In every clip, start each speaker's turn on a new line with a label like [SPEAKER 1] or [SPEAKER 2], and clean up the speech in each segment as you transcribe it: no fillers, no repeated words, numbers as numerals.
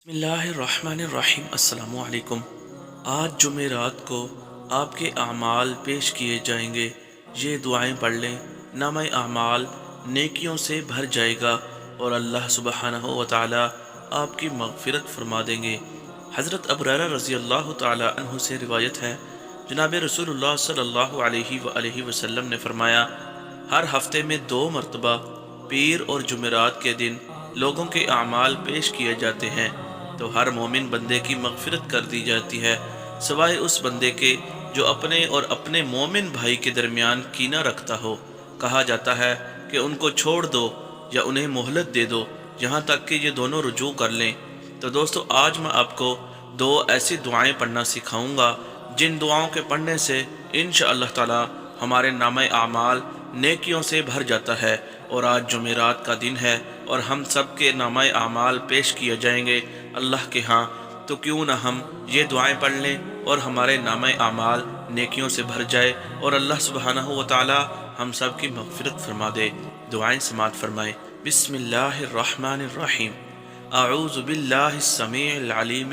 [SPEAKER 1] बिस्मिल्लाहिर्रहमानिर्रहीम। अस्सलामु अलैकुम। आज जुमेरात को आपके अमाल पेश किए जाएंगे। ये दुआएं पढ़ लें, नामा अमाल नेकियों से भर जाएगा और अल्लाह सुब्हानहू व तआला आपकी मग़फ़िरत फरमा देंगे। हज़रत अबू हुरैरा रज़ी अल्लाह तआला अन्हु से रिवायत है, जनाब रसूलुल्लाह सल्लल्लाहु अलैहि वसल्लम ने फरमाया, हर हफ्ते में 2 मरतबा पीर और जुमेरात के दिन लोगों के अमाल पेश किए जाते हैं तो हर मोमिन बंदे की मग़फ़िरत कर दी जाती है, सिवाय उस बंदे के जो अपने और अपने मोमिन भाई के दरमियान कीना रखता हो। कहा जाता है कि उनको छोड़ दो या उन्हें मोहलत दे दो यहाँ तक कि ये दोनों रुजू कर लें। तो दोस्तों, आज मैं आपको 2 ऐसी दुआएं पढ़ना सिखाऊंगा जिन दुआओं के पढ़ने से इंशाअल्लाह ताला हमारे नामे आमाल नेकियों से भर जाता है। और आज जुमेरात का दिन है और हम सब के नामे आमाल पेश किए जाएंगे अल्लाह के यहाँ, तो क्यों ना हम ये दुआएं पढ़ लें और हमारे नामे आमाल नेकियों से भर जाए और अल्लाह सुब्हानहू व तआला हम सब की मग़फ़िरत फरमा दे। दुआएं समात फरमाएं। बिस्मिल्लाहिर्रहमानिर्रहीम। अऊज़ु बिल्लाहिस समीइल अलीम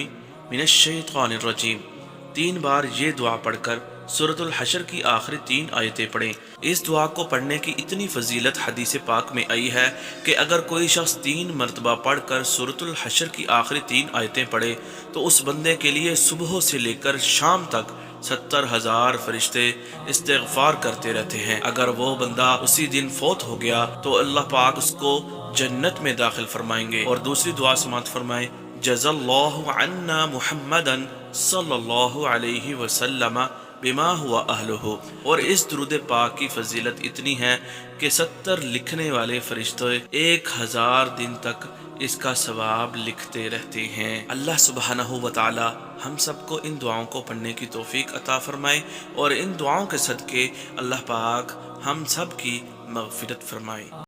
[SPEAKER 1] मिनश शैतानिर रजीम। 3 बार ये दुआ पढ़कर सूरतुल हशर की आखिरी 3 आयतें पढ़ें। इस दुआ को पढ़ने की इतनी फजीलत हदीस पाक में आई है कि अगर कोई शख्स 3 मरतबा पढ़कर सूरतुल हशर की आखिरी 3 आयतें पढ़े तो उस बंदे के लिए सुबह से लेकर शाम तक 70,000 फरिश्ते इस्तिग़फ़ार करते रहते हैं। अगर वो बंदा उसी दिन फौत हो गया तो अल्लाह पाक उसको जन्नत में दाखिल फरमाएंगे। और दूसरी दुआ समात फरमाएं, जज़ल्लाहु अन्ना मुहम्मदन सल्लल्लाहु अलैहि वसल्लम बिमा हुआ अहलुहु। और इस दुरूद पाक की फजीलत इतनी है कि 70 लिखने वाले फरिश्ते 1000 दिन तक इसका सवाब लिखते रहते हैं। अल्लाह सुब्हानहू व तआला हम सबको इन दुआओं को पढ़ने की तौफीक अता फरमाए और इन दुआओं के सदके अल्लाह पाक हम सब की मग़फ़िरत फरमाए।